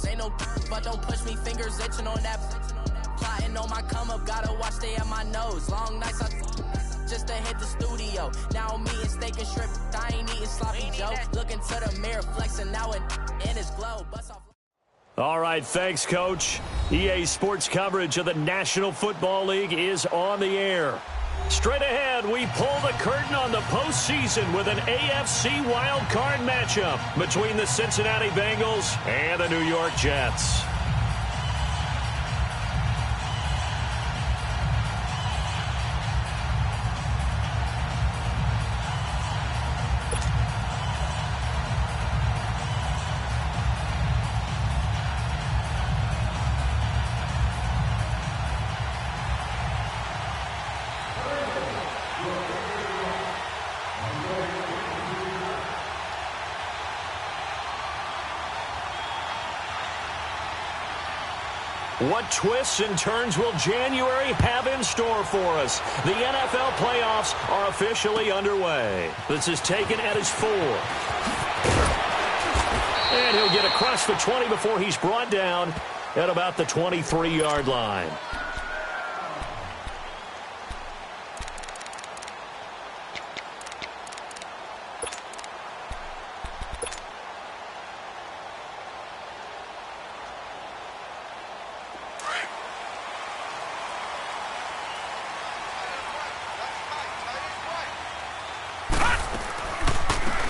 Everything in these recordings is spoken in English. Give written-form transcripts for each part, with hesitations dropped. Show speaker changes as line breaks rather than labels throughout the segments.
Ain't no but don't push me, fingers itching on that. Plotting on my come up, gotta watch, stay at my nose. Long nights I just to hit the studio. Now I'm eating steak and shrimp, I ain't eating sloppy Joe. Looking to the mirror, flexing now in his glow.
All right, thanks, Coach. EA Sports coverage of the National Football League is on the air. Straight ahead, we pull the curtain on the postseason with an AFC wildcard matchup between the Cincinnati Bengals and the New York Jets. What twists and turns will January have in store for us? The NFL playoffs are officially underway. This is taken at his 4. And he'll get across the 20 before he's brought down at about the 23-yard line.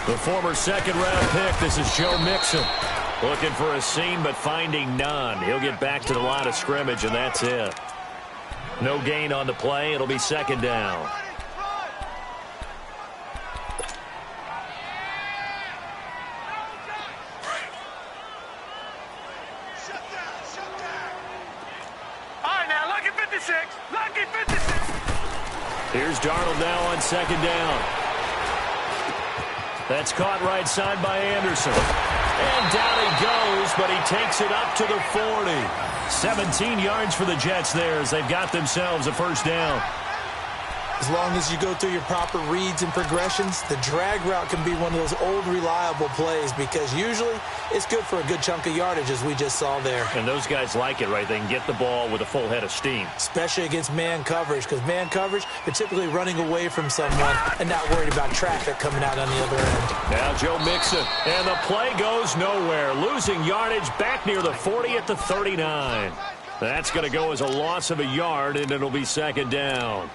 The former second-round pick, this is Joe Mixon. Looking for a seam, but finding none. He'll get back to the line of scrimmage, and that's it. No gain on the play. It'll be second down.
All right, now, lucky 56. Lucky 56.
Here's Darnold now on second down. That's caught right side by Anderson. And down he goes, but he takes it up to the 40. 17 yards for the Jets there as they've got themselves a first down.
As long as you go through your proper reads and progressions, the drag route can be one of those old reliable plays because usually it's good for a good chunk of yardage as we just saw there.
And those guys like it, right? They can get the ball with a full head of steam.
Especially against man coverage because man coverage, they're typically running away from someone and not worried about traffic coming out on the other end.
Now Joe Mixon, and the play goes nowhere. Losing yardage back near the 40 at the 39. That's going to go as a loss of a yard, and it'll be second down.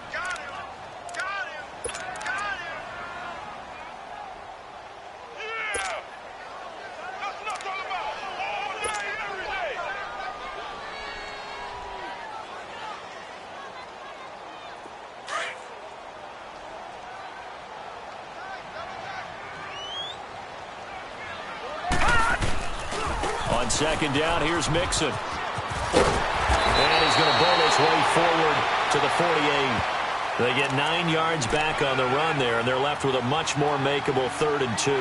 On second down, here's Mixon. And he's going to bowl his way forward to the 48. They get 9 yards back on the run there, and they're left with a much more makeable 3rd and 2.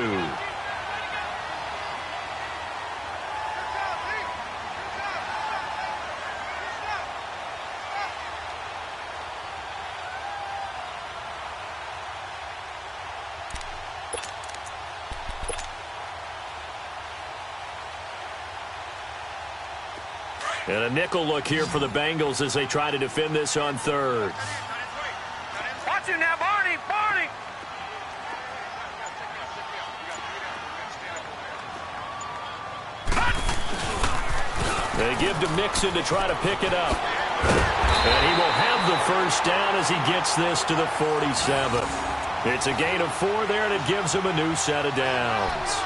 And a nickel look here for the Bengals as they try to defend this on 3rd.
Watch him now, Barney! Barney!
They give to Mixon to try to pick it up. And he will have the first down as he gets this to the 47. It's a gain of 4 there, and it gives him a new set of downs.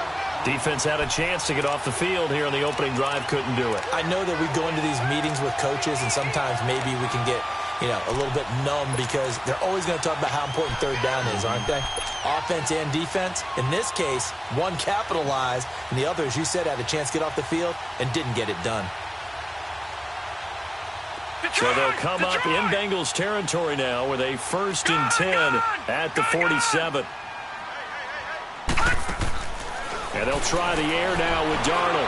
Defense had a chance to get off the field here on the opening drive, couldn't do it.
I know that we go into these meetings with coaches, and sometimes maybe we can get, a little bit numb because they're always going to talk about how important 3rd down is, aren't they? Offense and defense. In this case, one capitalized, and the other, as you said, had a chance to get off the field and didn't get it done.
So they'll come up in Bengals territory now with a 1st and 10 at the 47. And they'll try the air now with Darnold.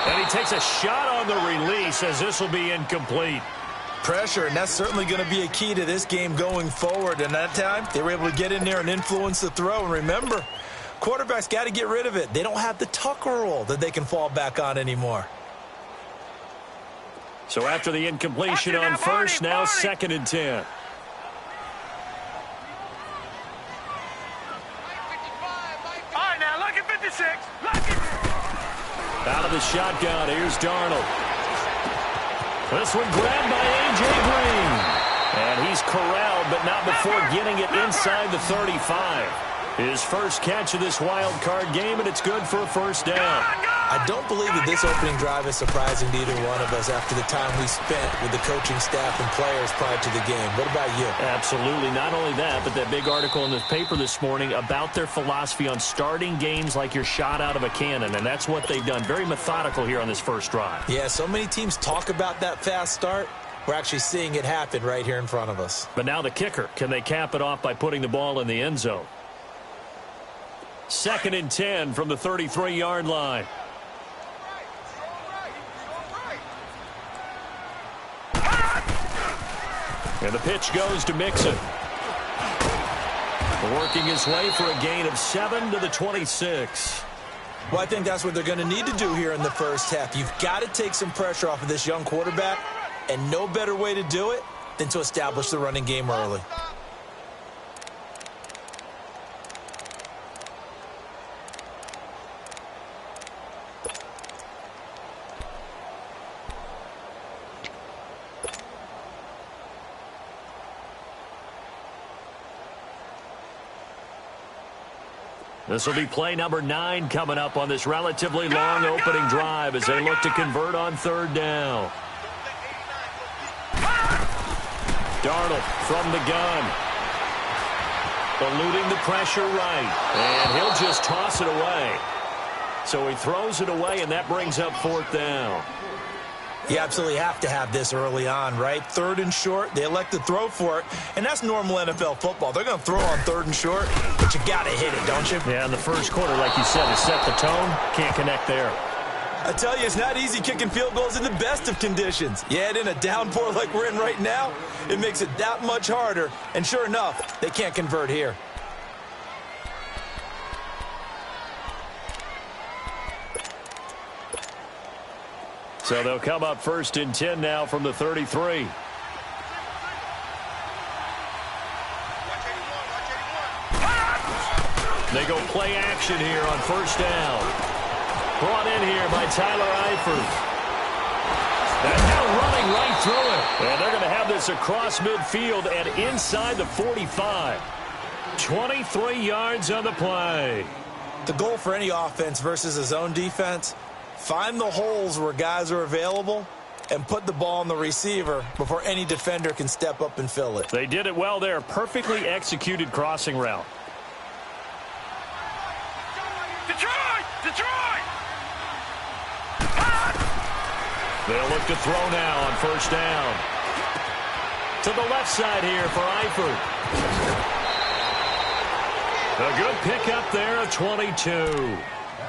And he takes a shot on the release as this will be incomplete.
Pressure, and that's certainly going to be a key to this game going forward. And that time, they were able to get in there and influence the throw. And remember, Quarterbacks got to get rid of it. They don't have the Tucker rule that they can fall back on anymore.
So after the incompletion on first, now 2nd and 10.
All right, now, look at 56. Look at...
Out of the shotgun, here's Darnold. This one grabbed by A.J. Green. And he's corralled, but not before getting it inside the 35. His first catch of this wild card game, and it's good for a first down.
I don't believe that this opening drive is surprising to either one of us after the time we spent with the coaching staff and players prior to the game. What about you?
Absolutely. Not only that, but that big article in the paper this morning about their philosophy on starting games like you're shot out of a cannon, and that's what they've done. Very methodical here on this first drive.
Yeah, so many teams talk about that fast start. We're actually seeing it happen right here in front of us.
But now the kicker. Can they cap it off by putting the ball in the end zone? 2nd and 10 from the 33-yard line. And the pitch goes to Mixon. Working his way for a gain of 7 to the 26.
Well, I think that's what they're going to need to do here in the first half. You've got to take some pressure off of this young quarterback, and no better way to do it than to establish the running game early.
This will be play number 9 coming up on this relatively long opening drive as they look to convert on 3rd down. Darnold from the gun. Eluding the pressure right. And he'll just toss it away. So he throws it away, and that brings up 4th down.
You absolutely have to have this early on, right? 3rd and short, they elect to throw for it, and that's normal NFL football. They're going to throw on 3rd and short, but you got to hit it, don't you?
Yeah, in the first quarter, like you said, to set the tone, can't connect there.
I tell you, it's not easy kicking field goals in the best of conditions. You add in a downpour like we're in right now, it makes it that much harder, and sure enough, they can't convert here.
So they'll come up 1st and 10 now from the 33. They go play action here on 1st down. Brought in here by Tyler Eifert. And now running right through it. And they're going to have this across midfield and inside the 45. 23 yards on the play.
The goal for any offense versus a zone defense, find the holes where guys are available and put the ball on the receiver before any defender can step up and fill it.
They did it well there. Perfectly executed crossing route.
Detroit!
They'll look to throw now on 1st down. To the left side here for Eifert. A good pickup there, a 22.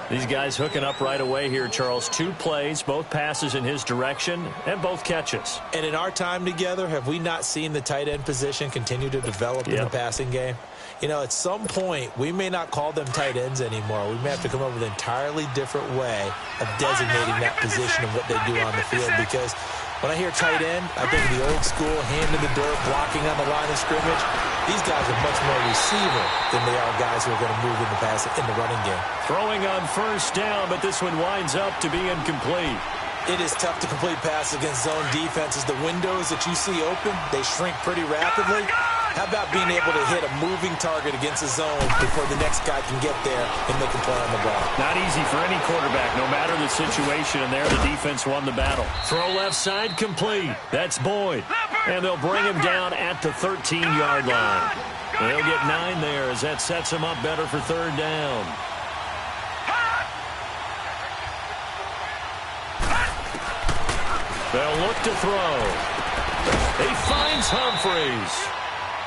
These guys hooking up right away here, Charles. 2 plays, both passes in his direction, and both catches.
And in our time together, have we not seen the tight end position continue to develop in the passing game? You know, at some point, we may not call them tight ends anymore. We may have to come up with an entirely different way of designating that position and what they do on the field. Because when I hear tight end, I think of the old school, hand in the dirt, blocking on the line of scrimmage. These guys are much more receiver than they are guys who are going to move in the running game.
Throwing on 1st down, but this one winds up to be incomplete.
It is tough to complete passes against zone defenses. The windows that you see open, they shrink pretty rapidly. How about being able to hit a moving target against a zone before the next guy can get there and make a play on the ball?
Not easy for any quarterback, no matter the situation, and there the defense won the battle. Throw left side complete. That's Boyd. And they'll bring him down at the 13-yard line. They'll get 9 there as that sets him up better for 3rd down. They'll look to throw. He finds Humphries.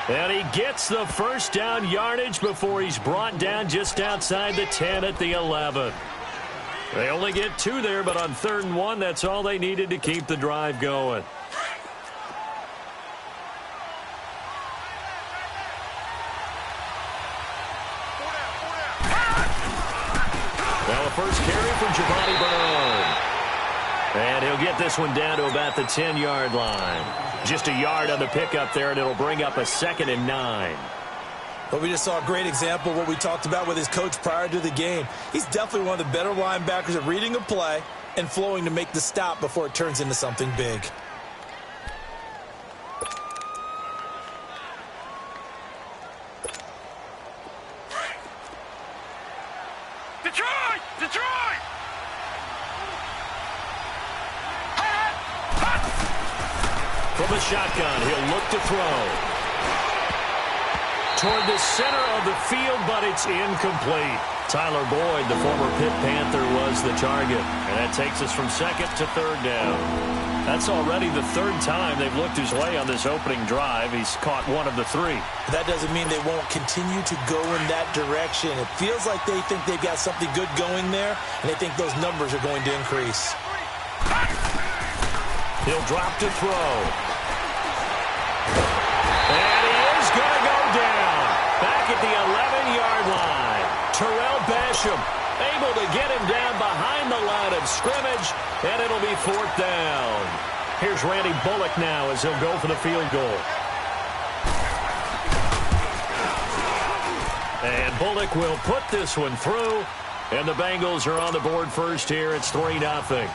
And he gets the 1st down yardage before he's brought down just outside the 10 at the 11. They only get 2 there, but on 3rd and 1, that's all they needed to keep the drive going. for Giovanni Bernard. And he'll get this one down to about the 10-yard line. Just a yard on the pickup there, and it'll bring up a 2nd and 9.
But we just saw a great example of what we talked about with his coach prior to the game. He's definitely one of the better linebackers at reading a play and flowing to make the stop before it turns into something big.
Detroit! Detroit!
From the shotgun, he'll look to throw. Toward the center of the field, but it's incomplete. Tyler Boyd, the former Pitt Panther, was the target. And that takes us from 2nd to 3rd down. That's already the 3rd time they've looked his way on this opening drive. He's caught one of the 3.
That doesn't mean they won't continue to go in that direction. It feels like they think they've got something good going there, and they think those numbers are going to increase.
He'll drop to throw. And he is going to go down. Back at the 11-yard line. Terrell Basham able to get him down behind the line of scrimmage, and it'll be 4th down. Here's Randy Bullock now as he'll go for the field goal. And Bullock will put this one through, and the Bengals are on the board first here. It's 3-0.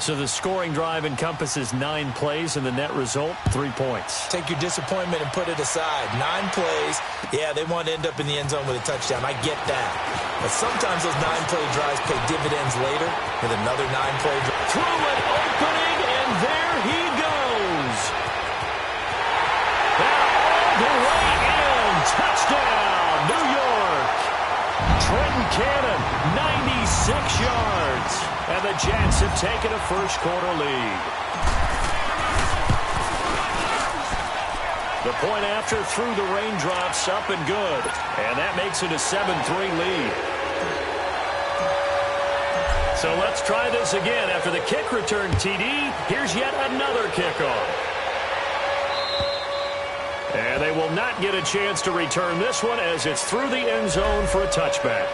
So the scoring drive encompasses 9 plays, and the net result, 3 points.
Take your disappointment and put it aside. 9 plays. Yeah, they want to end up in the end zone with a touchdown. I get that. But sometimes those 9-play drives pay dividends later with another 9-play drive.
Through an opening, and there he goes. And all the way in. Touchdown, New York. Trenton Cannon, 96 yards. And the Jets have taken a first-quarter lead. The point after through the raindrops, up and good. And that makes it a 7-3 lead. So let's try this again. After the kick return TD, here's yet another kickoff. And they will not get a chance to return this one as it's through the end zone for a touchback.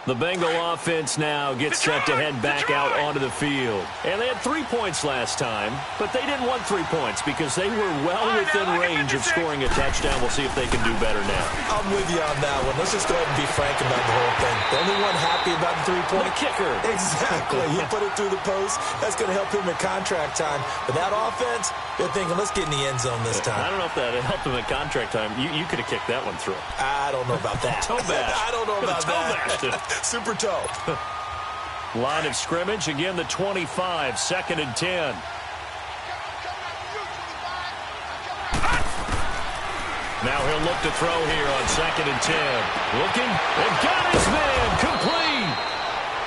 The Bengal offense now gets set to head back out onto the field. And they had 3 points last time, but they didn't want 3 points because they were well within range of scoring a touchdown. We'll see if they can do better now.
I'm with you on that one. Let's just go ahead and be frank about the whole thing. The only one happy about the 3-point
kicker.
Exactly. He put it through the post. That's going to help him in contract time. But that offense, they're thinking, let's get in the end zone this time.
I don't know if that helped him at contract time. You could have kicked that one through.
I don't know about that.
Toe bash.
I don't know about that. Super toe.
Line of scrimmage, again the 25, 2nd and 10. Now he'll look to throw here on 2nd and 10. Looking, and got his man, complete.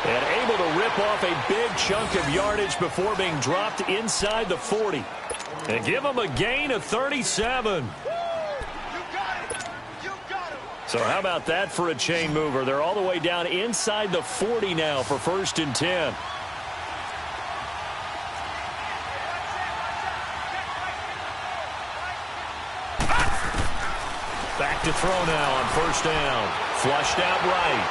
And able to rip off a big chunk of yardage before being dropped inside the 40. And give him a gain of 37. So how about that for a chain mover? They're all the way down inside the 40 now for 1st and 10. Back to throw now on 1st down. Flushed out right.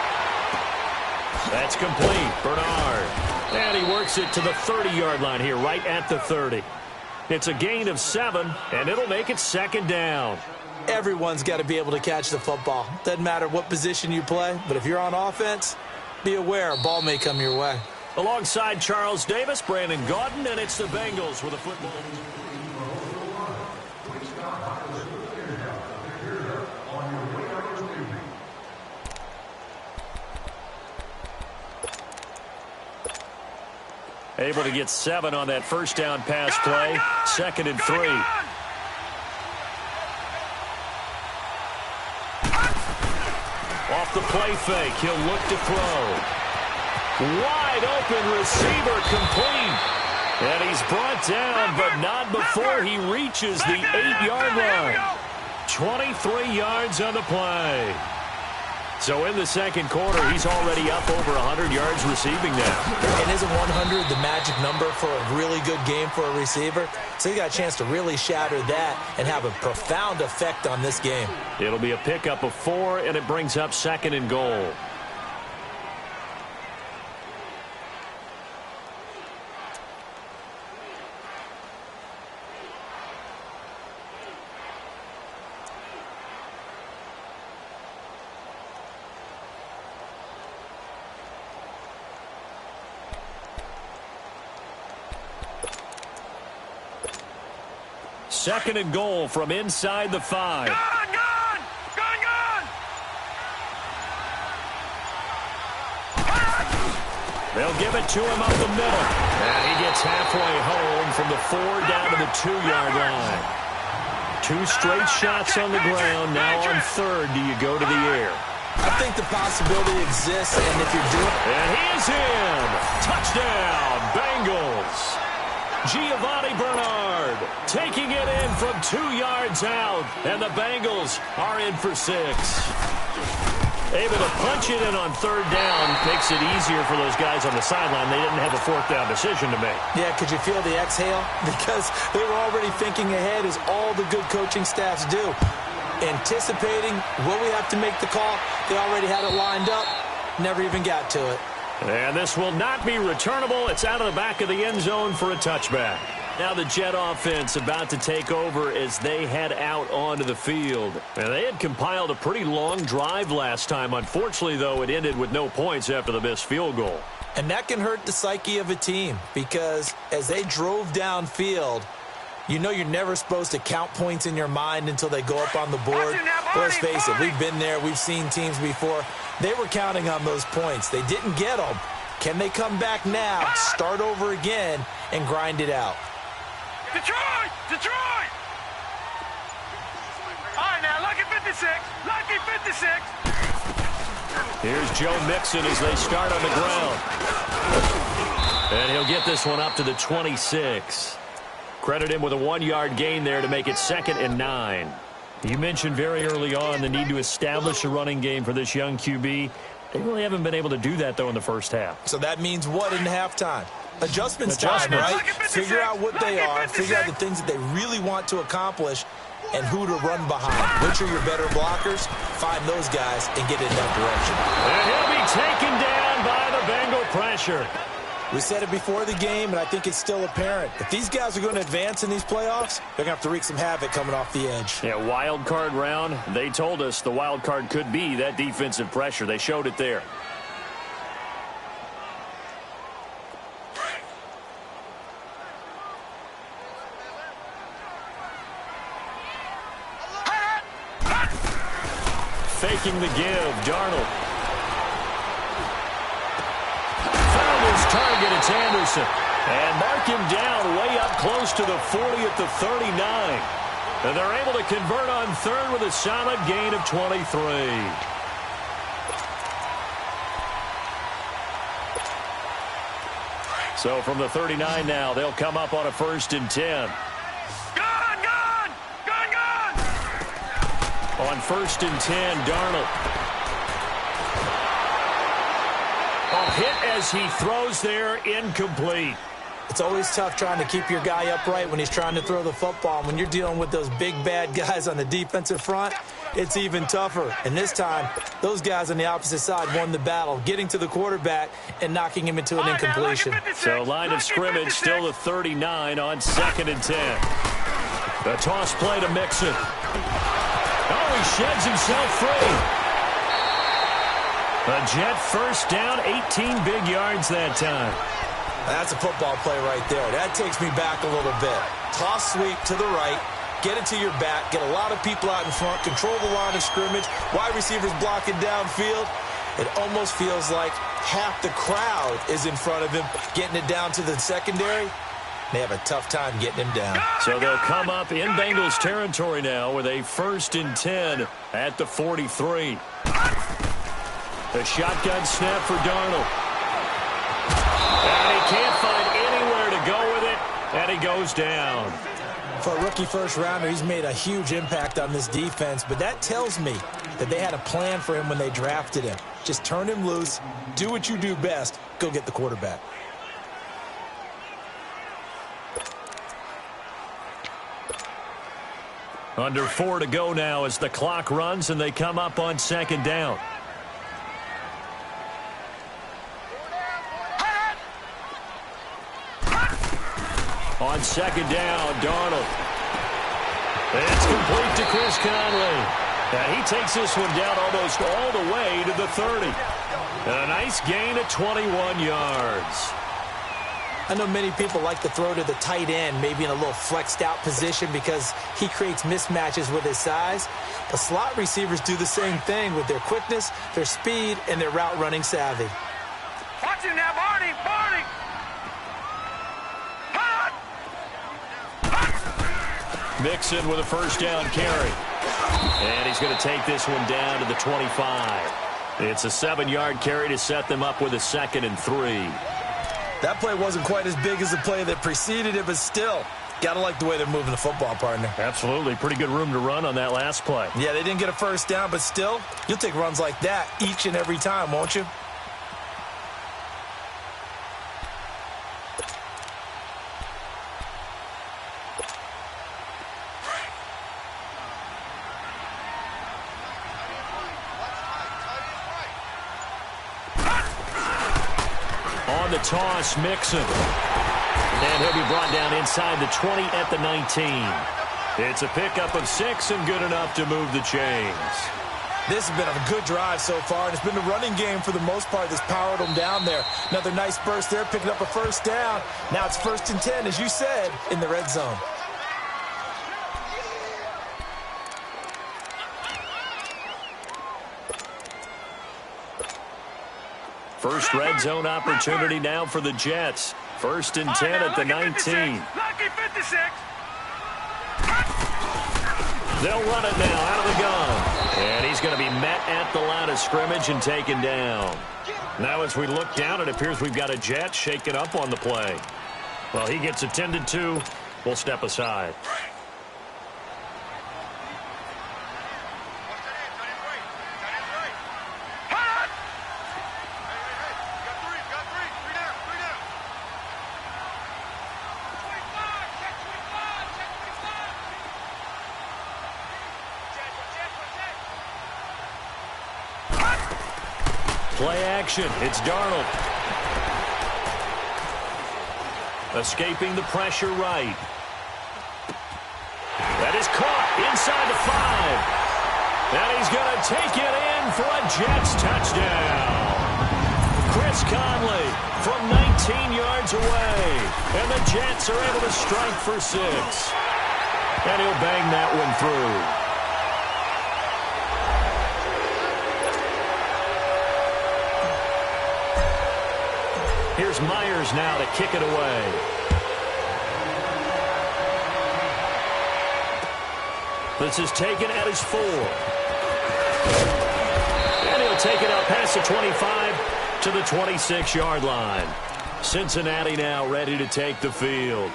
That's complete. Bernard. And he works it to the 30-yard line here, right at the 30. It's a gain of 7, and it'll make it 2nd down.
Everyone's got to be able to catch the football. Doesn't matter what position you play, but if you're on offense, be aware a ball may come your way.
Alongside Charles Davis, Brandon Gaudin, and it's the Bengals with a football. Able to get 7 on that 1st down pass play. 2nd and 3. Off the play fake, he'll look to throw. Wide open receiver, complete. And he's brought down, but not before he reaches the 8-yard line. 23 yards on the play. So in the second quarter, he's already up over 100 yards receiving now.
And isn't 100 the magic number for a really good game for a receiver? So he got a chance to really shatter that and have a profound effect on this game.
It'll be a pickup of 4, and it brings up 2nd and goal. Second and goal from inside the 5.
Gone!
They'll give it to him up the middle. And he gets halfway home from the 4 down to the 2-yard line. 2 straight shots on the ground. Now on 3rd, do you go to the air?
I think the possibility exists, and if you're doing...
And he's in! Touchdown, Bengals! Giovanni Bernard taking it in from 2 yards out, and the Bengals are in for 6. Able to punch it in on 3rd down makes it easier for those guys on the sideline. They didn't have a 4th down decision to make.
Yeah, could you feel the exhale? Because they were already thinking ahead, as all the good coaching staffs do. Anticipating, will we have to make the call? They already had it lined up, never even got to it.
And this will not be returnable. It's out of the back of the end zone for a touchback. Now the Jet offense about to take over as they head out onto the field. And they had compiled a pretty long drive last time. Unfortunately, though, it ended with no points after the missed field goal.
And that can hurt the psyche of a team, because as they drove downfield, you know you're never supposed to count points in your mind until they go up on the board. But let's face it, we've been there. We've seen teams before. They were counting on those points. They didn't get them. Can they come back now, start over again, and grind it out?
Detroit! Detroit! All right, now, lucky 56. Lucky 56.
Here's Joe Mixon as they start on the ground. And he'll get this one up to the 26. Credit him with a 1-yard gain there to make it 2nd and 9. You mentioned very early on the need to establish a running game for this young QB. They really haven't been able to do that, though, in the first half.
So that means what in halftime? Adjustments time, right? Figure out what they are, figure out the things that they really want to accomplish, and who to run behind. Which are your better blockers? Find those guys and get in that direction.
And he'll be taken down by the Bengal pressure.
We said it before the game, and I think it's still apparent. If these guys are going to advance in these playoffs, they're going to have to wreak some havoc coming off the edge.
Yeah, wild card round. They told us the wild card could be that defensive pressure. They showed it there. Faking the give, Darnold. Found his target, it's Anderson. And mark him down way up close to the 40 at the 39. And they're able to convert on 3rd with a solid gain of 23. So from the 39 now, they'll come up on a 1st and 10. On 1st and 10, Darnold. A hit as he throws there, incomplete.
It's always tough trying to keep your guy upright when he's trying to throw the football. When you're dealing with those big, bad guys on the defensive front, it's even tougher. And this time, those guys on the opposite side won the battle, getting to the quarterback and knocking him into an incompletion.
So line of scrimmage still the 39 on 2nd and 10. The toss play to Mixon. Oh, he sheds himself free. A Jet 1st down, 18 big yards that time.
That's a football play right there. That takes me back a little bit. Toss sweep to the right, get it to your back, get a lot of people out in front, control the line of scrimmage, wide receivers blocking downfield. It almost feels like half the crowd is in front of him, getting it down to the secondary. They have a tough time getting him down.
So they'll come up in Bengals territory now with a 1st and 10 at the 43. The shotgun snap for Darnold. And he can't find anywhere to go with it. And And he goes down.
For a rookie first-rounder, he's made a huge impact on this defense, but that tells me that they had a plan for him when they drafted him. Just turn him loose, do what you do best, go get the quarterback.
Under 4 to go now as the clock runs and they come up on second down. On second down, Darnold. It's complete to Chris Conley. And he takes this one down almost all the way to the 30. And a nice gain of 21 yards.
I know many people like to throw to the tight end, maybe in a little flexed out position because he creates mismatches with his size. But slot receivers do the same thing with their quickness, their speed, and their route running savvy.
Watch him now, Barney! Barney!
Mixon with a first down carry. And he's going to take this one down to the 25. It's a 7-yard carry to set them up with a 2nd and 3.
That play wasn't quite as big as the play that preceded it, but still, got to like the way they're moving the football, partner.
Absolutely. Pretty good room to run on that last play.
Yeah, they didn't get a first down, but still, you'll take runs like that each and every time, won't you?
On the toss, Mixon. And he'll be brought down inside the 20 at the 19. It's a pickup of 6 and good enough to move the chains.
This has been a good drive so far, and it's been the running game for the most part that's powered them down there. Another nice burst there, picking up a first down. Now it's 1st and 10, as you said, in the red zone.
First red zone opportunity now for the Jets. 1st and 10 at the 19.
Lucky 56.
They'll run it now out of the gun. And he's going to be met at the line of scrimmage and taken down. Now as we look down, it appears we've got a Jet shaking up on the play. Well, he gets attended to. We'll step aside. Play action. It's Darnold. Escaping the pressure right. That is caught inside the 5. And he's going to take it in for a Jets touchdown. Chris Conley from 19 yards away. And the Jets are able to strike for 6. And he'll bang that one through. Here's Myers now to kick it away. This is taken at his 4. And he'll take it out past the 25 to the 26-yard line. Cincinnati now ready to take the field.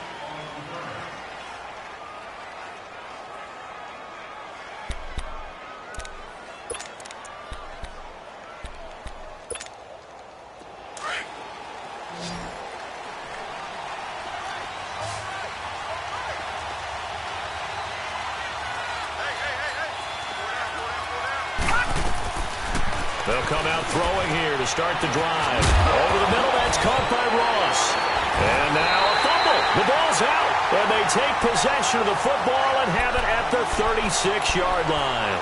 They'll come out throwing here to start the drive. Over the middle, that's caught by Ross. And now a fumble. The ball's out. And they take possession of the football and have it at the 36-yard line.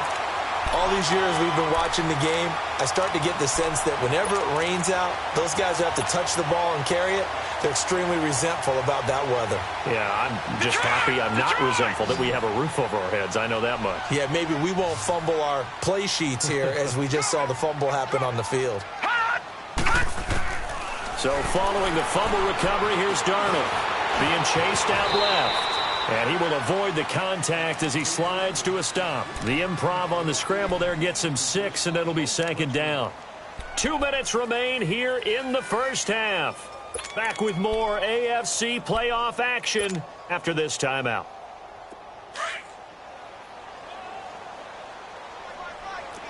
All these years we've been watching the game, I start to get the sense that whenever it rains out, those guys who have to touch the ball and carry it, they're extremely resentful about that weather.
Yeah, I'm just happy I'm not resentful that we have a roof over our heads. I know that much.
Yeah, maybe we won't fumble our play sheets here as we just saw the fumble happen on the field.
So following the fumble recovery, here's Darnold being chased out left. And he will avoid the contact as he slides to a stop. The improv on the scramble there gets him 6, and it'll be second down. 2 minutes remain here in the first half. Back with more AFC playoff action after this timeout.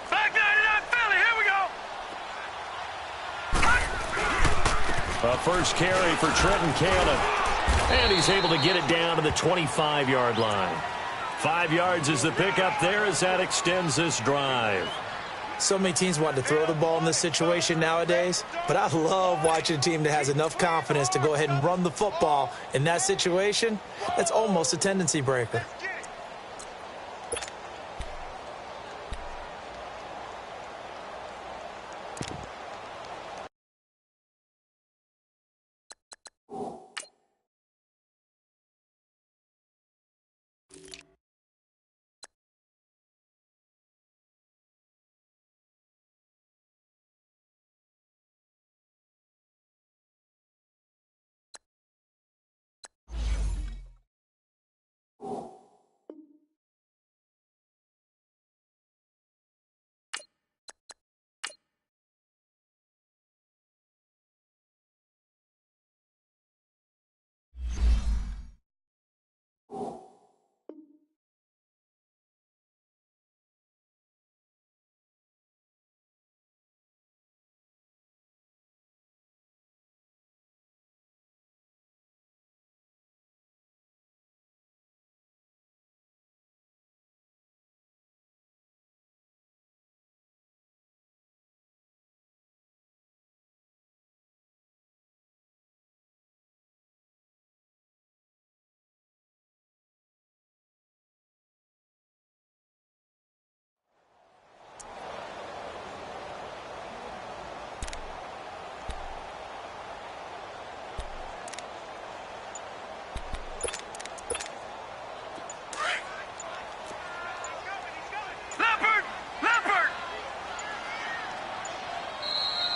Back 99 Philly, here we go.
A first carry for Trenton Cannon. And he's able to get it down to the 25-yard line. 5 yards is the pickup there as that extends this drive.
So many teams want to throw the ball in this situation nowadays, but I love watching a team that has enough confidence to go ahead and run the football in that situation. That's almost a tendency breaker.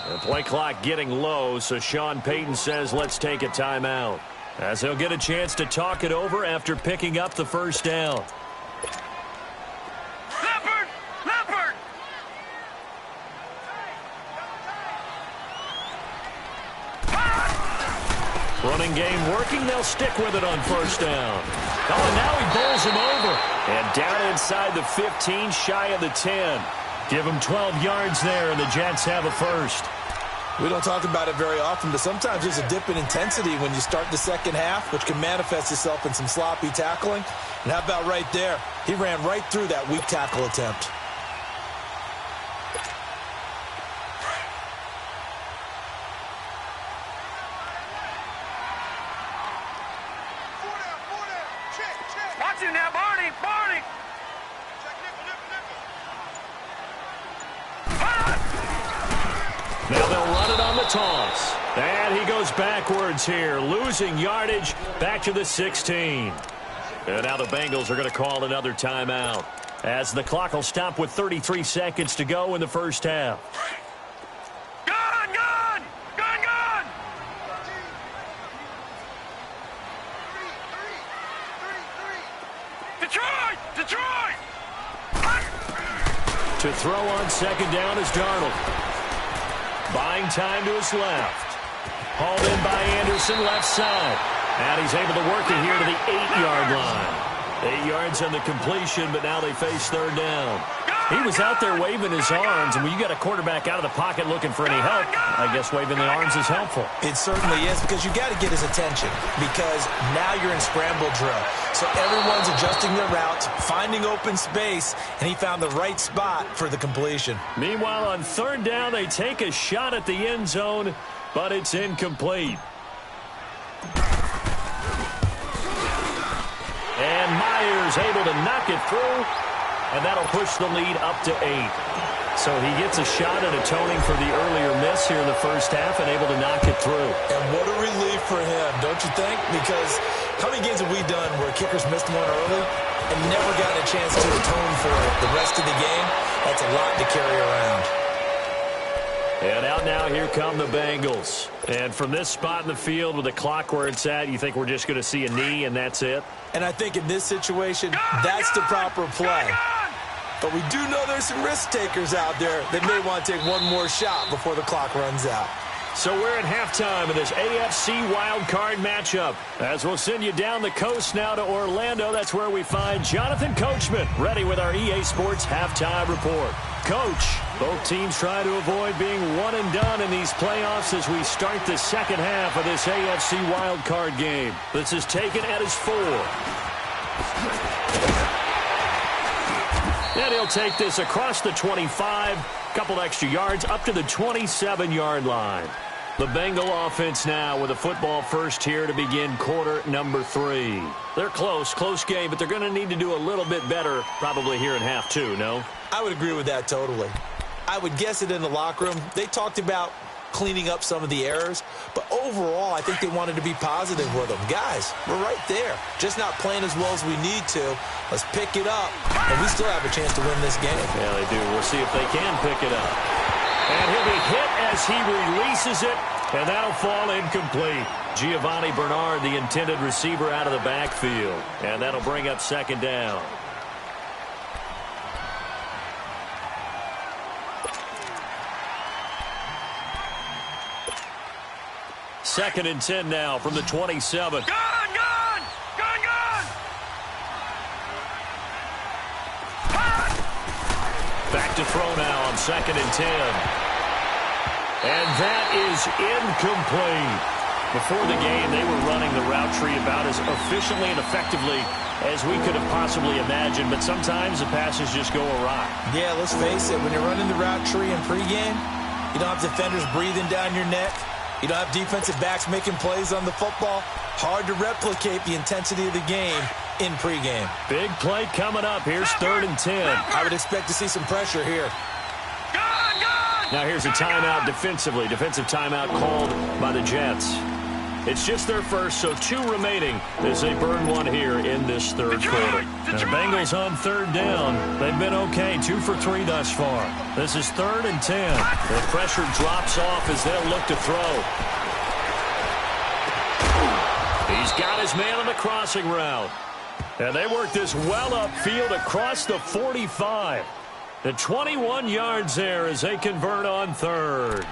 The play clock getting low, so Sean Payton says let's take a timeout, as he'll get a chance to talk it over after picking up the first down.
Leopard!
Running game working, they'll stick with it on first down. Oh, and now he bowls him over. And down inside the 15, shy of the 10. Give him 12 yards there, and the Jets have a first.
We don't talk about it very often, but sometimes there's a dip in intensity when you start the second half, which can manifest itself in some sloppy tackling. And how about right there? He ran right through that weak tackle attempt.
Watch it now, Barney!
Now they'll run it on the toss. And he goes backwards here, losing yardage back to the 16. And now the Bengals are going to call another timeout, as the clock will stop with 33 seconds to go in the first half.
Gun! Detroit!
To throw on second down is Darnold. Buying time to his left. Hauled in by Anderson, left side. And he's able to work it here to the 8-yard line. 8 yards on the completion, but now they face third down. He was out there waving his arms, and when you got a quarterback out of the pocket looking for any help, I guess waving the arms is helpful.
It certainly is, because you got to get his attention, because now you're in scramble drill. So everyone's adjusting their routes, finding open space, and he found the right spot for the completion.
Meanwhile, on third down, they take a shot at the end zone, but it's incomplete. And Myers able to knock it through, and that'll push the lead up to 8. So he gets a shot at atoning for the earlier miss here in the first half and able to knock it through.
And what a relief for him, don't you think? Because how many games have we done where kickers missed one early and never gotten a chance to atone for it the rest of the game? That's a lot to carry around.
And out now, here come the Bengals. And from this spot in the field with the clock where it's at, you think we're just going to see a knee and that's it?
And I think in this situation, that's the proper play. But we do know there's some risk takers out there that may want to take one more shot before the clock runs out.
So we're at halftime in this AFC wildcard matchup. As we'll send you down the coast now to Orlando, that's where we find Jonathan Coachman, ready with our EA Sports halftime report. Coach, both teams try to avoid being one and done in these playoffs as we start the second half of this AFC wildcard game. This is taken at his 4. And he'll take this across the 25, couple extra yards up to the 27-yard line. The Bengal offense now with a football first here to begin quarter number 3. They're close game, but they're going to need to do a little bit better probably here in half 2, no?
I would agree with that totally. I would guess it in the locker room. They talked about cleaning up some of the errors, but overall, I think they wanted to be positive with them. Guys, we're right there. Just not playing as well as we need to. Let's pick it up, and we still have a chance to win this game.
Yeah, they do. We'll see if they can pick it up. And he'll be hit as he releases it, and that'll fall incomplete. Giovanni Bernard, the intended receiver, out of the backfield, and that'll bring up second down. Second and 10 now from the 27.
Gone!
Back to throw now on second and 10. And that is incomplete. Before the game, they were running the route tree about as efficiently and effectively as we could have possibly imagined, but sometimes the passes just go awry.
Yeah, let's face it. When you're running the route tree in pregame, you don't have defenders breathing down your neck. You don't have defensive backs making plays on the football. Hard to replicate the intensity of the game in pregame.
Big play coming up. Here's third and 10.
I would expect to see some pressure here.
Now here's a timeout defensively. Defensive timeout called by the Jets. It's just their first, so 2 remaining as they burn one here in this third quarter. And the Bengals on third down. They've been okay, 2 for 3 thus far. This is third and 10. The pressure drops off as they'll look to throw. He's got his man on the crossing route. And they work this well upfield across the 45. The 21 yards there as they convert on third.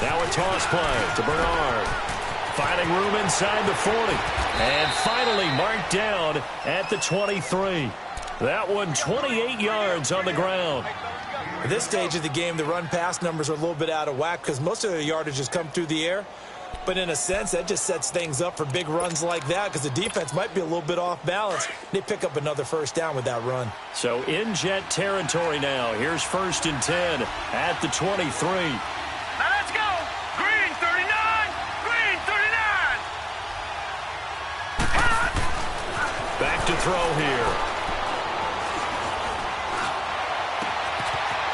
Now a toss play to Bernard. Finding room inside the 40. And finally marked down at the 23. That one 28 yards on the ground.
At this stage of the game, the run-pass numbers are a little bit out of whack because most of the yardage has come through the air. But in a sense, that just sets things up for big runs like that because the defense might be a little bit off balance. They pick up another first down with that run.
So in Jet territory now. Here's first and 10 at the 23.
Now let's go! Green 39! Green 39!
Back to throw here.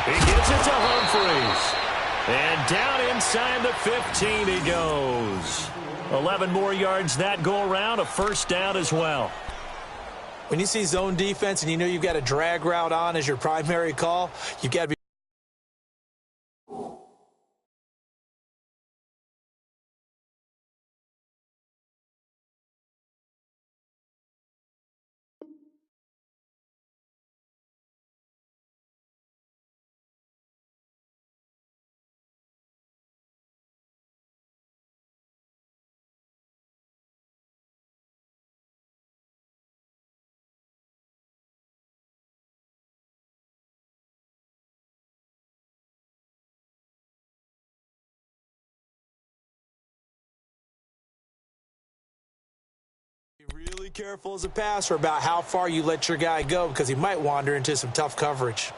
He gives it to Humphries. And down inside the 15 he goes. 11 more yards that go around, a first down as well.
When you see zone defense and you know you've got a drag route on as your primary call, you've got to be really careful as a passer about how far you let your guy go because he might wander into some tough coverage.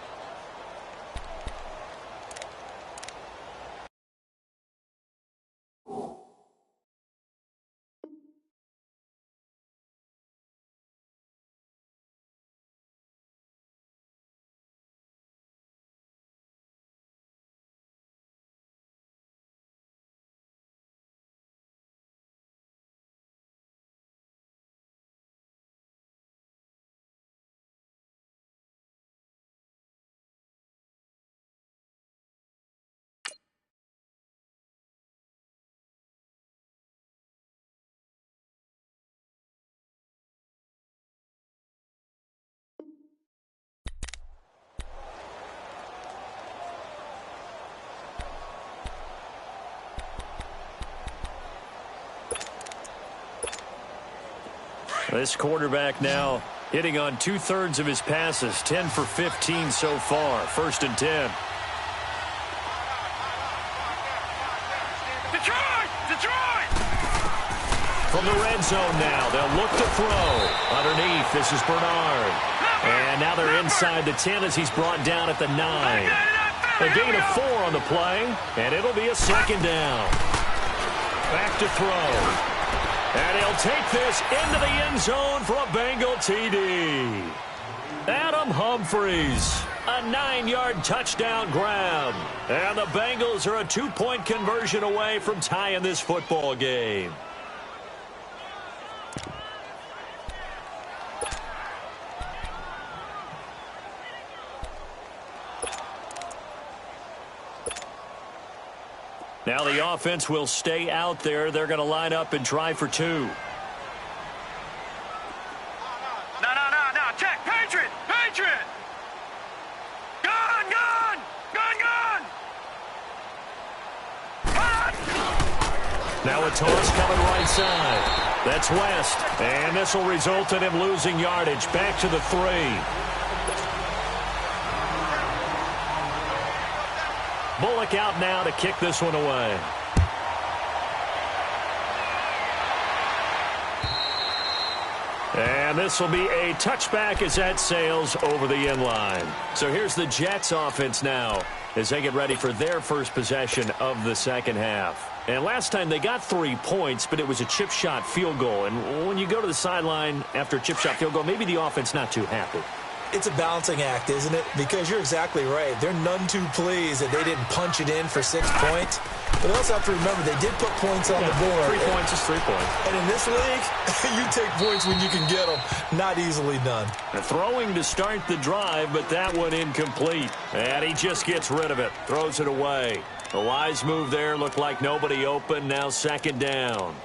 This quarterback now hitting on 2/3 of his passes, 10 for 15 so far. 1st and 10.
Detroit!
From the red zone now, they'll look to throw. Underneath, this is Bernard. And now they're inside the 10 as he's brought down at the 9. A gain of 4 on the play, and it'll be a 2nd down. Back to throw. And he'll take this into the end zone for a Bengal TD. Adam Humphries, a 9-yard touchdown grab. And the Bengals are a 2-point conversion away from tying this football game. Now the offense will stay out there. They're going to line up and try for 2.
No. Check. Patriot. Gun.
Now a toss coming right side. That's West. And this will result in him losing yardage. Back to the 3. Bullock out now to kick this one away. And this will be a touchback as that sails over the end line. So here's the Jets offense now as they get ready for their first possession of the second half. And last time they got 3 points, but it was a chip shot field goal. And when you go to the sideline after a chip shot field goal, maybe the offense not too happy.
It's a balancing act, isn't it? Because you're exactly right. They're none too pleased that they didn't punch it in for 6 points. But they also have to remember they did put points on the board.
3 points is 3 points.
And in this league, you take points when you can get them. Not easily done.
Throwing to start the drive, but that one incomplete. And he just gets rid of it. Throws it away. A wise move there. Looked like nobody open. Now 2nd down.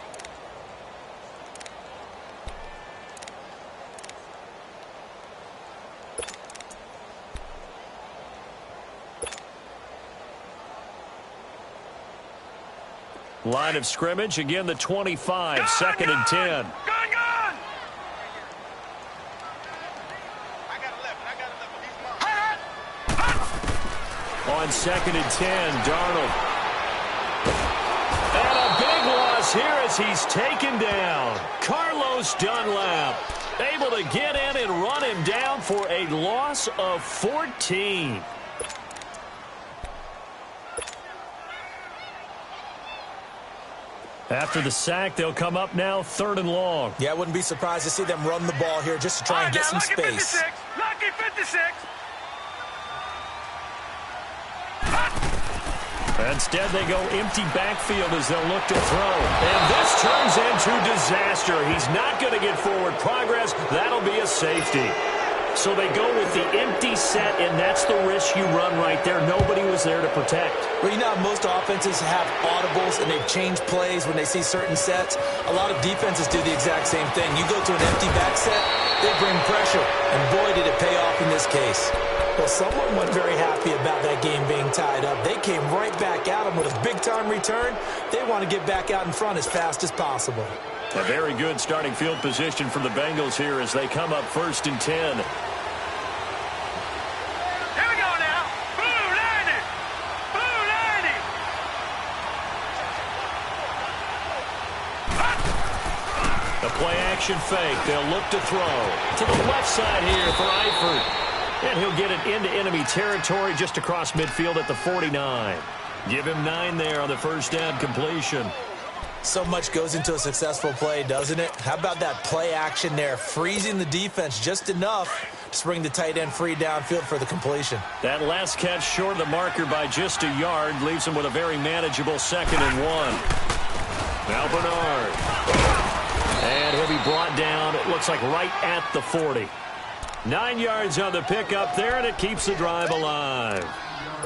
Line of scrimmage, again the 25, 2nd and 10.
Gun!
On 2nd and 10, Darnold. And a big loss here as he's taken down. Carlos Dunlap able to get in and run him down for a loss of 14. After the sack, they'll come up now 3rd and long.
Yeah, I wouldn't be surprised to see them run the ball here just to try and get some space.
Lucky 56.
Instead, they go empty backfield as they'll look to throw. And this turns into disaster. He's not going to get forward progress. That'll be a safety. So they go with the empty set, and that's the risk you run right there. Nobody was there to protect.
Well, you know how most offenses have audibles, and they've changed plays when they see certain sets. A lot of defenses do the exact same thing. You go to an empty back set, they bring pressure. And boy, did it pay off in this case. Well, someone wasn't very happy about that game being tied up. They came right back at them with a big-time return. They want to get back out in front as fast as possible.
A very good starting field position for the Bengals here as they come up 1st and 10.
Here we go now. Blue 90. Blue 90.
A play-action fake. They'll look to throw to the left side here for Eifert. And he'll get it into enemy territory just across midfield at the 49. Give him 9 there on the first down completion.
So much goes into a successful play, doesn't it? How about that play action there, freezing the defense just enough to bring the tight end free downfield for the completion.
That last catch short of the marker by just a yard leaves him with a very manageable 2nd and 1. Now Bernard. And he'll be brought down, it looks like right at the 40. 9 yards on the pickup there, and it keeps the drive alive.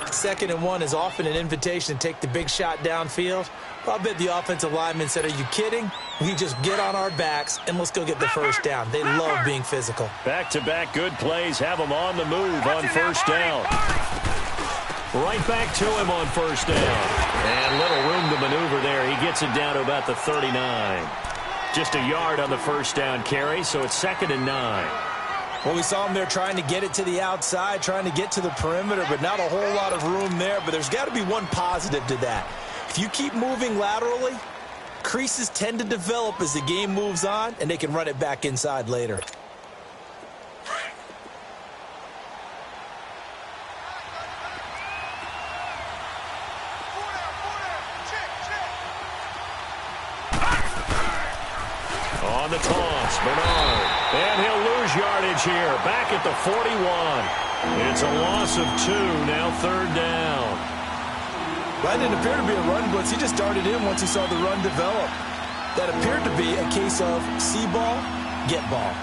2nd and 1 is often an invitation to take the big shot downfield. Well, I bet the offensive lineman said, are you kidding? We just get on our backs and let's go get the first down. They love being physical.
Back-to-back good plays have them on the move on first down. Right back to him on first down. And little room to maneuver there. He gets it down to about the 39. Just a yard on the first down carry, so it's 2nd and 9.
Well, we saw him there trying to get it to the outside, trying to get to the perimeter, but not a whole lot of room there. But there's got to be one positive to that. If you keep moving laterally, creases tend to develop as the game moves on, and they can run it back inside later.
On the toss, Bernard. And he'll lose yardage here. Back at the 41. It's a loss of 2, now 3rd down.
That didn't appear to be a run blitz. He just darted in once he saw the run develop. That appeared to be a case of see ball, get ball.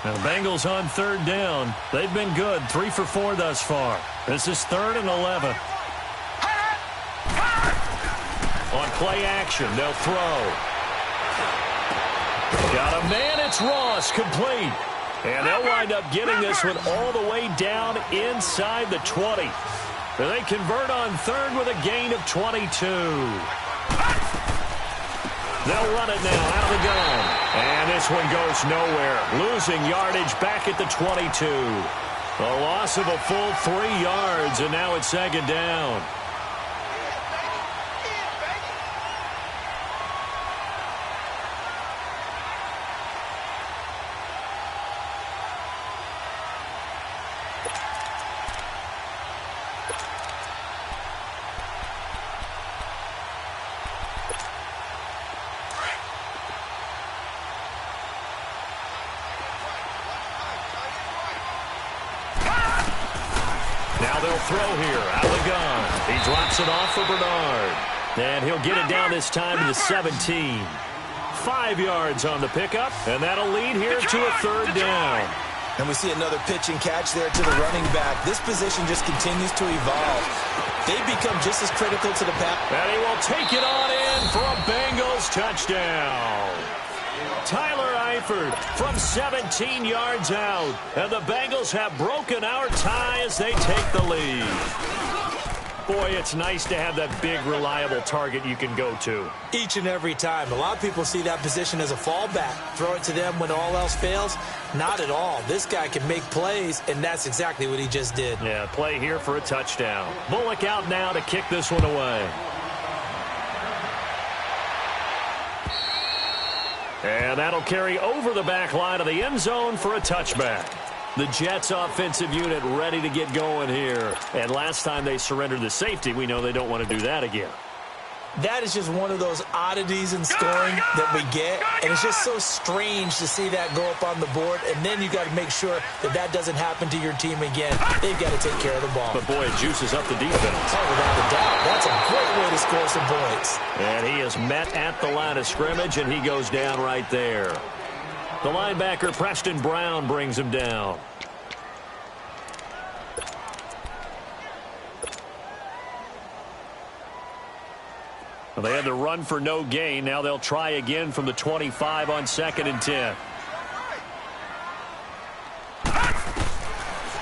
Now the Bengals on 3rd down. They've been good, 3 for 4 thus far. This is 3rd and 11. On play action, they'll throw. Got a man, it's Ross, complete. And they'll wind up getting this one all the way down inside the 20. They convert on 3rd with a gain of 22. They'll run it now out of the gun. And this one goes nowhere. Losing yardage back at the 22. A loss of a full 3 yards, and now it's 2nd down. Throw here, out of the gun. He drops it off for Bernard. And he'll get it down this time to the 17. 5 yards on the pickup, and that'll lead here to a 3rd down.
And we see another pitch and catch there to the running back. This position just continues to evolve. They become just as critical to the pass.
And he will take it on in for a Bengals touchdown. Tyler Eifert from 17 yards out. And the Bengals have broken our tie as they take the lead. Boy, it's nice to have that big, reliable target you can go to.
Each and every time. A lot of people see that position as a fallback. Throw it to them when all else fails. Not at all. This guy can make plays, and that's exactly what he just did.
Yeah, play here for a touchdown. Bullock out now to kick this one away. And that'll carry over the back line of the end zone for a touchback. The Jets offensive unit ready to get going here. And last time they surrendered the safety, we know they don't want to do that again.
That is just one of those oddities in scoring that we get. And it's just so strange to see that go up on the board. And then you got to make sure that that doesn't happen to your team again. They've got to take care of the ball.
But, boy, it juices up the defense.
Oh, without a doubt. That's a great way to score some points.
And he is met at the line of scrimmage, and he goes down right there. The linebacker, Preston Brown, brings him down. They had to run for no gain. Now they'll try again from the 25 on 2nd and 10.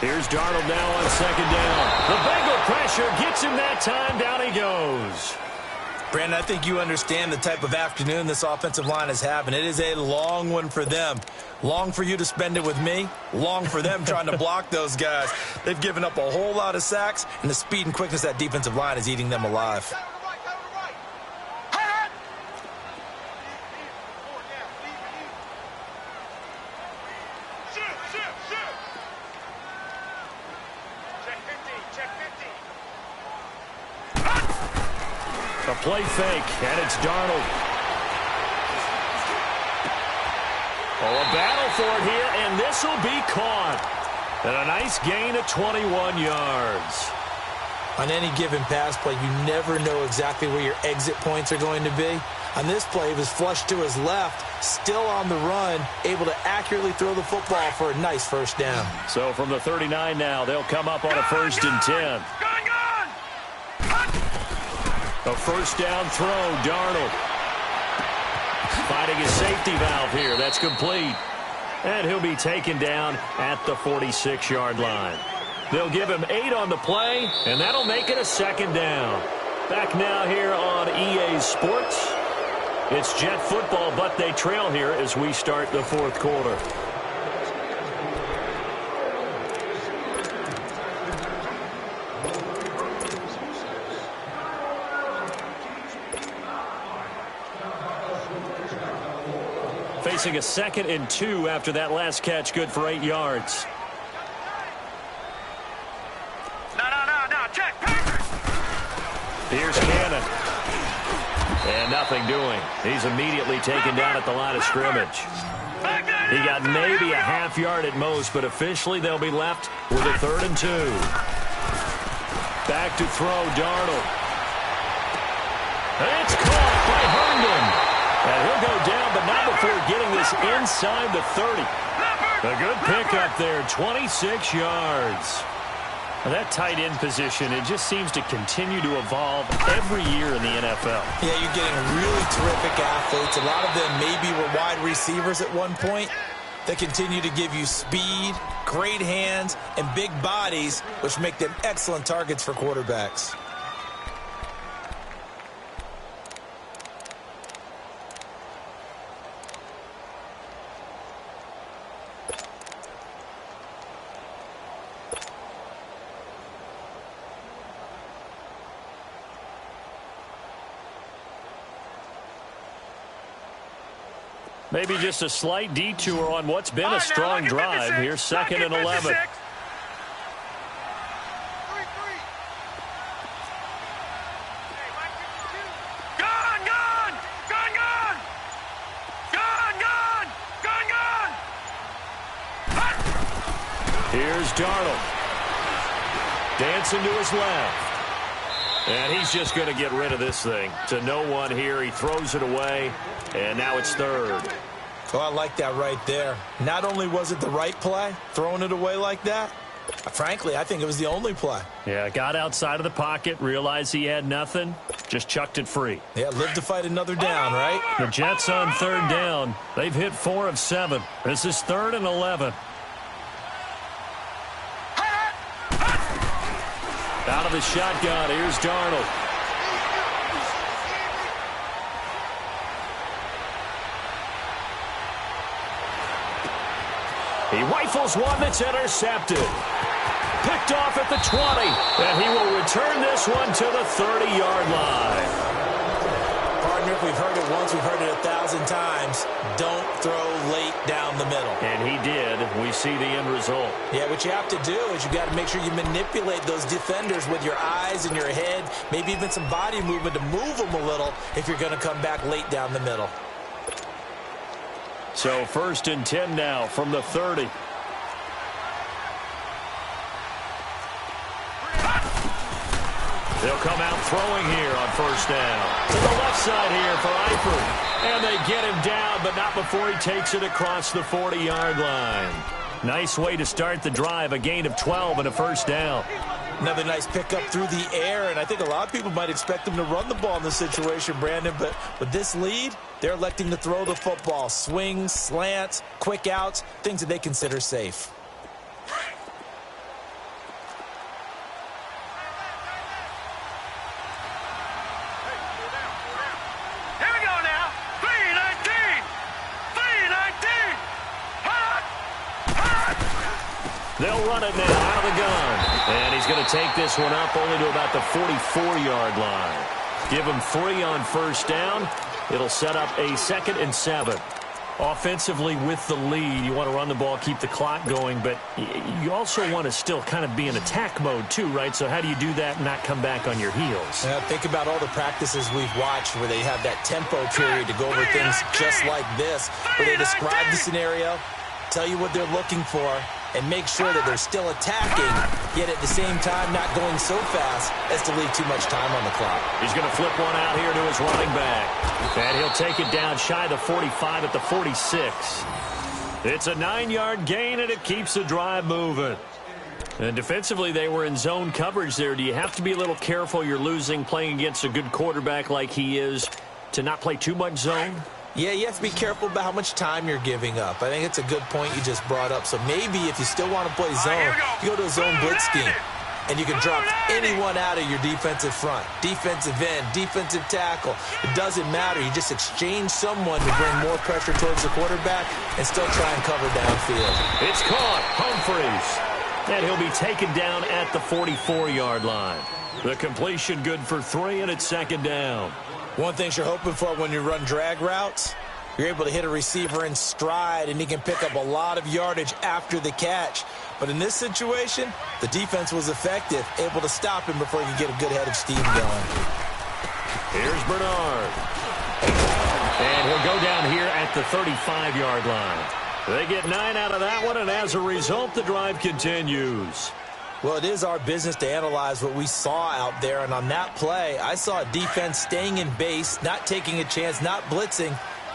Here's Darnold now on 2nd down. The Bengal pressure gets him that time. Down he goes.
Brandon, I think you understand the type of afternoon this offensive line is having. It is a long one for them. Long for you to spend it with me. Long for them trying to block those guys. They've given up a whole lot of sacks, and the speed and quickness of that defensive line is eating them alive.
A play fake, and it's Darnold. Oh, a battle for it here, and this will be caught. And a nice gain of 21 yards.
On any given pass play, you never know exactly where your exit points are going to be. On this play, he was flushed to his left, still on the run, able to accurately throw the football for a nice first down.
So from the 39 now, they'll come up on a 1st and 10. A first down throw, Darnold. Finding his safety valve here. That's complete. And he'll be taken down at the 46-yard line. They'll give him 8 on the play, and that'll make it a second down. Back now here on EA Sports. It's Jet football, but they trail here as we start the fourth quarter. Facing a 2nd and 2 after that last catch, good for 8 yards.
No, check.
Here's Cannon. And nothing doing. He's immediately taken down at the line of scrimmage. He got maybe a half yard at most, but officially they'll be left with a 3rd and 2. Back to throw, Darnold. And it's caught by Herndon. And he'll go down, but not before getting this inside the 30. A good pickup there, 26 yards. And that tight end position, it just seems to continue to evolve every year in the NFL.
Yeah, you're getting really terrific athletes. A lot of them maybe were wide receivers at one point. They continue to give you speed, great hands, and big bodies, which make them excellent targets for quarterbacks.
Maybe just a slight detour on what's been a strong drive. Here's 2nd and 11. Here's Darnold. Dancing to his left. And he's just going to get rid of this thing. To no one here. He throws it away. And now it's 3rd.
Oh, I like that right there. Not only was it the right play, throwing it away like that, frankly, I think it was the only play.
Yeah, got outside of the pocket, realized he had nothing, just chucked it free.
Yeah, live to fight another down, right?
The Jets on 3rd down. They've hit 4 of 7. This is 3rd and 11. Out of the shotgun, here's Darnold. He rifles one that's intercepted. Picked off at the 20. And he will return this one to the 30-yard line.
Partner, if we've heard it once, we've heard it 1,000 times. Don't throw late down the middle.
And he did. We see the end result.
Yeah, what you have to do is you got to make sure you manipulate those defenders with your eyes and your head, maybe even some body movement to move them a little if you're going to come back late down the middle.
So 1st and 10 now from the 30. They'll come out throwing here on 1st down. To the left side here for Eifert. And they get him down, but not before he takes it across the 40-yard line. Nice way to start the drive, a gain of 12 and a 1st down.
Another nice pickup through the air, and I think a lot of people might expect them to run the ball in this situation, Brandon, but with this lead, they're electing to throw the football. Swings, slants, quick outs, things that they consider safe.
They'll run it now out of the gun. And he's going to take this one up only to about the 44-yard line. Give him 3 on 1st down. It'll set up a 2nd and 7. Offensively with the lead, you want to run the ball, keep the clock going, but you also want to still kind of be in attack mode too, right? So how do you do that and not come back on your heels?
Think about all the practices we've watched where they have that tempo period to go over things just like this, where they describe the scenario, tell you what they're looking for, and make sure that they're still attacking, yet at the same time not going so fast as to leave too much time on the clock.
He's going to flip one out here to his running back. And he'll take it down shy of the 45 at the 46. It's a 9-yard gain, and it keeps the drive moving. And defensively, they were in zone coverage there. Do you have to be a little careful? You're losing, playing against a good quarterback like he is, to not play too much zone?
Yeah, you have to be careful about how much time you're giving up. I think it's a good point you just brought up. So maybe if you still want to play zone, you go to a zone blitz scheme. And you can drop anyone out of your defensive front. Defensive end, defensive tackle. It doesn't matter. You just exchange someone to bring more pressure towards the quarterback and still try and cover downfield.
It's caught. Humphreys. And he'll be taken down at the 44-yard line. The completion good for 3, and it's second down.
One thing you're hoping for when you run drag routes, you're able to hit a receiver in stride, and he can pick up a lot of yardage after the catch. But in this situation, the defense was effective, able to stop him before he could get a good head of steam going.
Here's Bernard. And he'll go down here at the 35-yard line. They get 9 out of that one, and as a result, the drive continues.
Well, it is our business to analyze what we saw out there, and on that play, I saw a defense staying in base, not taking a chance, not blitzing,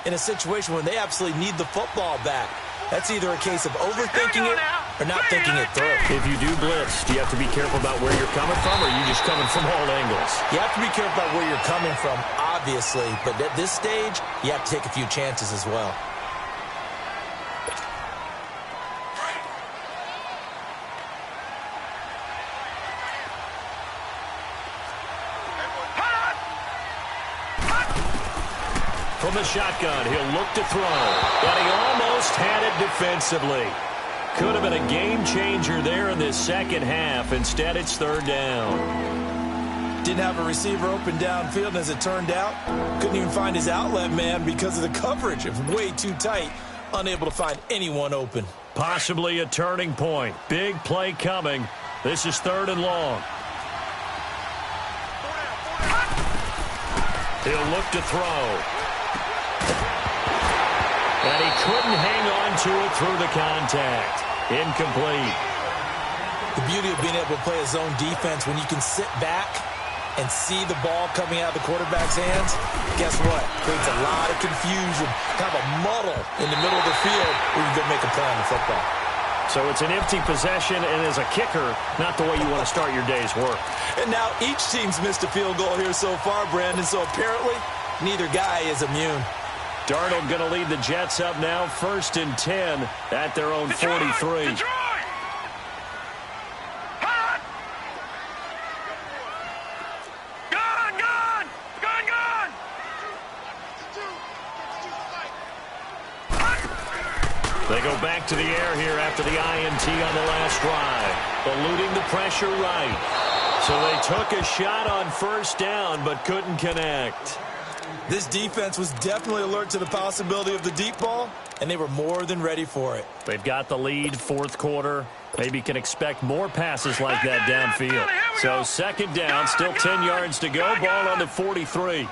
in a situation where they absolutely need the football back. That's either a case of overthinking it or not thinking it through.
If you do blitz, do you have to be careful about where you're coming from, or are you just coming from all angles?
You have to be careful about where you're coming from, obviously, but at this stage, you have to take a few chances as well.
From the shotgun, he'll look to throw, but he almost had it defensively. Could have been a game changer there in this second half. Instead, it's third down.
Didn't have a receiver open downfield, and as it turned out, couldn't even find his outlet man because of the coverage. It was way too tight, unable to find anyone open.
Possibly a turning point. Big play coming. This is third and long. He'll look to throw. And he couldn't hang on to it through the contact. Incomplete.
The beauty of being able to play a zone defense when you can sit back and see the ball coming out of the quarterback's hands, guess what? Creates a lot of confusion, kind of a muddle in the middle of the field where you can go make a play on the football.
So it's an empty possession, and as a kicker, not the way you want to start your day's work.
And now each team's missed a field goal here so far, Brandon, so apparently neither guy is immune.
Darnold going to lead the Jets up now, 1st and 10 at their own 43. They go back to the air here after the INT on the last drive. Eluding the pressure right. So they took a shot on first down but couldn't connect.
This defense was definitely alert to the possibility of the deep ball, and they were more than ready for it.
They've got the lead, fourth quarter. Maybe can expect more passes like that downfield. So second down, still 10 yards to go. Ball on the 43.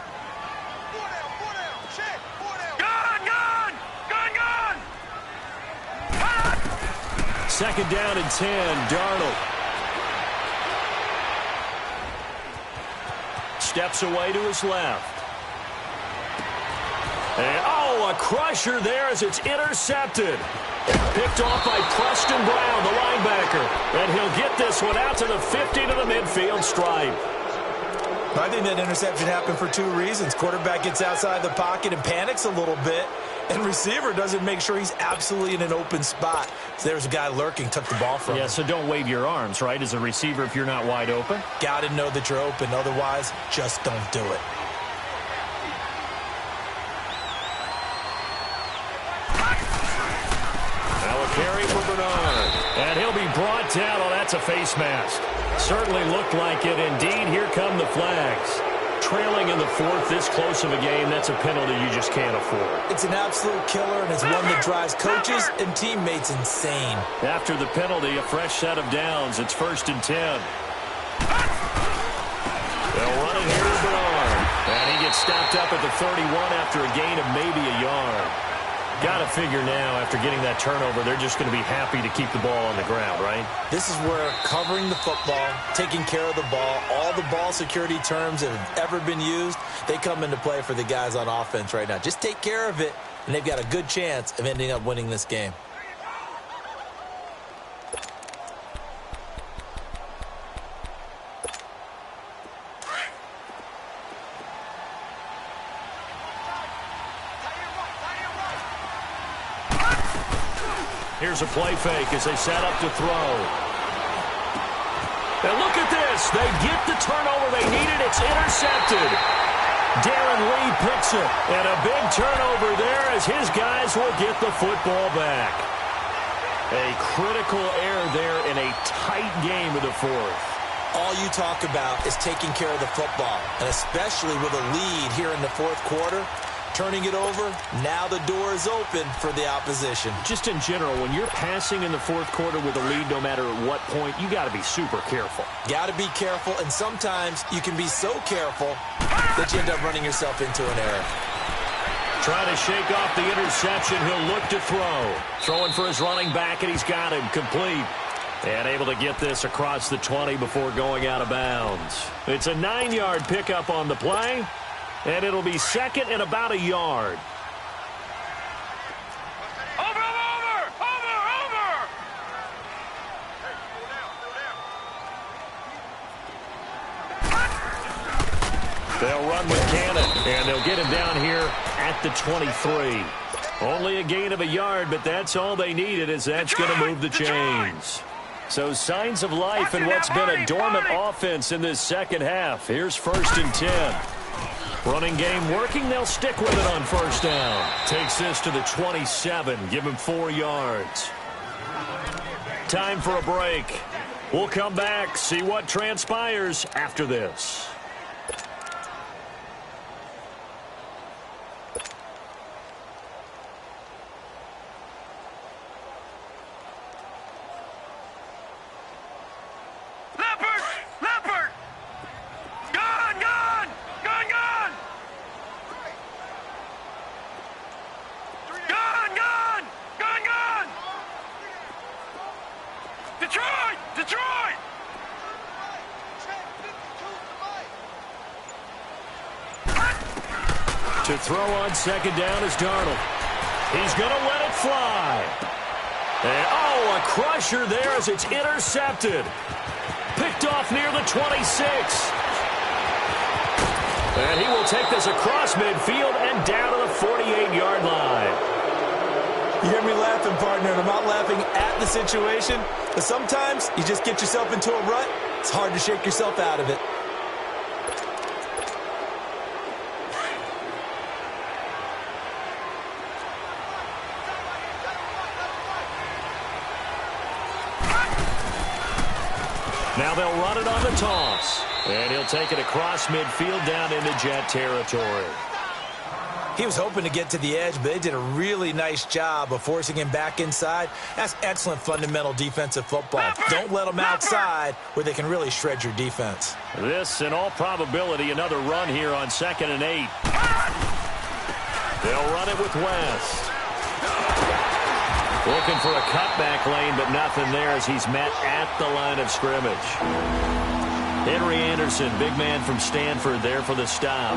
Second down and 10, Darnold. Steps away to his left. And, a crusher there as it's intercepted. Picked off by Preston Brown, the linebacker. And he'll get this one out to the 50 to the midfield stripe.
I think that interception happened for two reasons. Quarterback gets outside the pocket and panics a little bit, and receiver doesn't make sure he's absolutely in an open spot. So there's a guy lurking, took the ball from him.
Yeah, so don't wave your arms, right, as a receiver if you're not wide open.
Got to know that you're open. Otherwise, just don't do it.
Now a carry for Bernard. And he'll be brought down. Oh, that's a face mask. Certainly looked like it. Indeed, here come the flags. Trailing in the fourth, this close of a game, that's a penalty you just can't afford.
It's an absolute killer, and it's one that drives coaches and teammates insane.
After the penalty, a fresh set of downs. It's 1st and 10. They'll run it here to Bernard. And he gets stopped up at the 31 after a gain of maybe a yard. Got to figure now, after getting that turnover, they're just going to be happy to keep the ball on the ground, right?
This is where covering the football, taking care of the ball, all the ball security terms that have ever been used, they come into play for the guys on offense right now. Just take care of it, and they've got a good chance of ending up winning this game.
Here's a play fake as they set up to throw. And look at this. They get the turnover they needed. It's intercepted. Darren Lee picks it. And a big turnover there as his guys will get the football back. A critical error there in a tight game of the fourth.
All you talk about is taking care of the football, and especially with a lead here in the fourth quarter, turning it over, now the door is open for the opposition.
Just in general, when you're passing in the fourth quarter with a lead, no matter at what point, you got to be super careful.
Got to be careful, and sometimes you can be so careful that you end up running yourself into an error.
Trying to shake off the interception, he'll look to throw. Throwing for his running back, and he's got him complete. And able to get this across the 20 before going out of bounds. It's a 9-yard pickup on the play, and it'll be second and about a yard.
Over!
They'll run with Cannon, and they'll get him down here at the 23. Only a gain of a yard, but that's all they needed, as that's going to move the chains. So signs of life in what's been a dormant offense in this second half. Here's 1st and 10. Running game working. They'll stick with it on first down. Takes this to the 27. Give him 4 yards. Time for a break. We'll come back, see what transpires after this.
Detroit!
To throw on second down is Darnold. He's going to let it fly. And, oh, a crusher there as it's intercepted. Picked off near the 26. And he will take this across midfield and down to the 48-yard line.
You hear me laughing, partner, and I'm not laughing at the situation, but sometimes you just get yourself into a rut. It's hard to shake yourself out of it.
Now they'll run it on the toss. And he'll take it across midfield down into Jet territory.
He was hoping to get to the edge, but they did a really nice job of forcing him back inside. That's excellent fundamental defensive football. Don't let them outside where they can really shred your defense.
This, in all probability, another run here on 2nd and 8. They'll run it with West. Looking for a cutback lane, but nothing there as he's met at the line of scrimmage. Henry Anderson, big man from Stanford, there for the stop.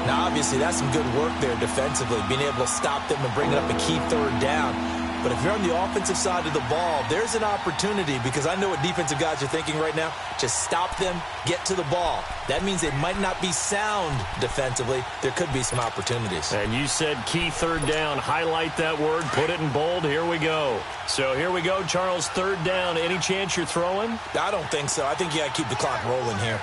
Now, obviously, that's some good work there defensively, being able to stop them and bring it up a key 3rd down. But if you're on the offensive side of the ball, there's an opportunity, because I know what defensive guys are thinking right now. Just stop them, get to the ball. That means they might not be sound defensively. There could be some opportunities.
And you said key 3rd down. Highlight that word, put it in bold. Here we go. So here we go, Charles, 3rd down. Any chance you're throwing?
I don't think so. I think you got to keep the clock rolling here.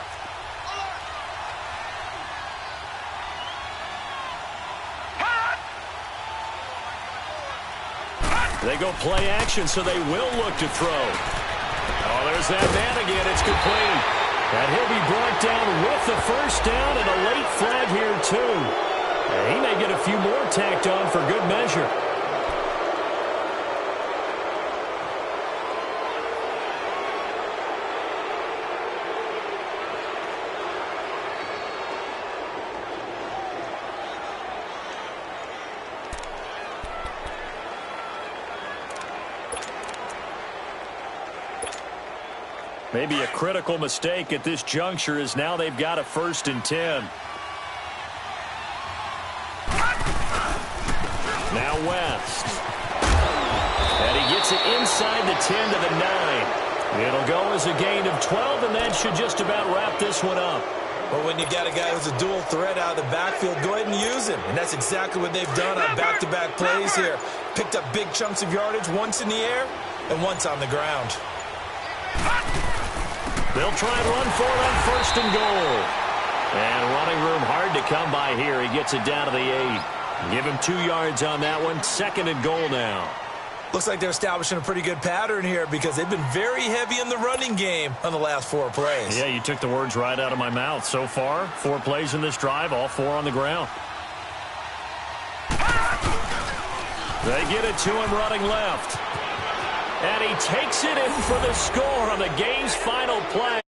They go play action, so they will look to throw. Oh, there's that man again. It's complete. And he'll be brought down with the 1st down and a late flag here, too. And he may get a few more tacked on for good measure. Maybe a critical mistake at this juncture is now they've got a 1st and 10. Now West. And he gets it inside the 10 to the 9. It'll go as a gain of 12, and that should just about wrap this one up.
Well, when you got a guy who's a dual threat out of the backfield, go ahead and use him. And that's exactly what they've done on back-to-back plays here. Picked up big chunks of yardage, once in the air and once on the ground.
They'll try and run for it on 1st and goal. And running room hard to come by here. He gets it down to the 8. Give him 2 yards on that one. 2nd and goal now.
Looks like they're establishing a pretty good pattern here because they've been very heavy in the running game on the last 4 plays.
Yeah, you took the words right out of my mouth. So far, 4 plays in this drive, all 4 on the ground. They get it to him running left. And he takes it in for the score on the game's final play.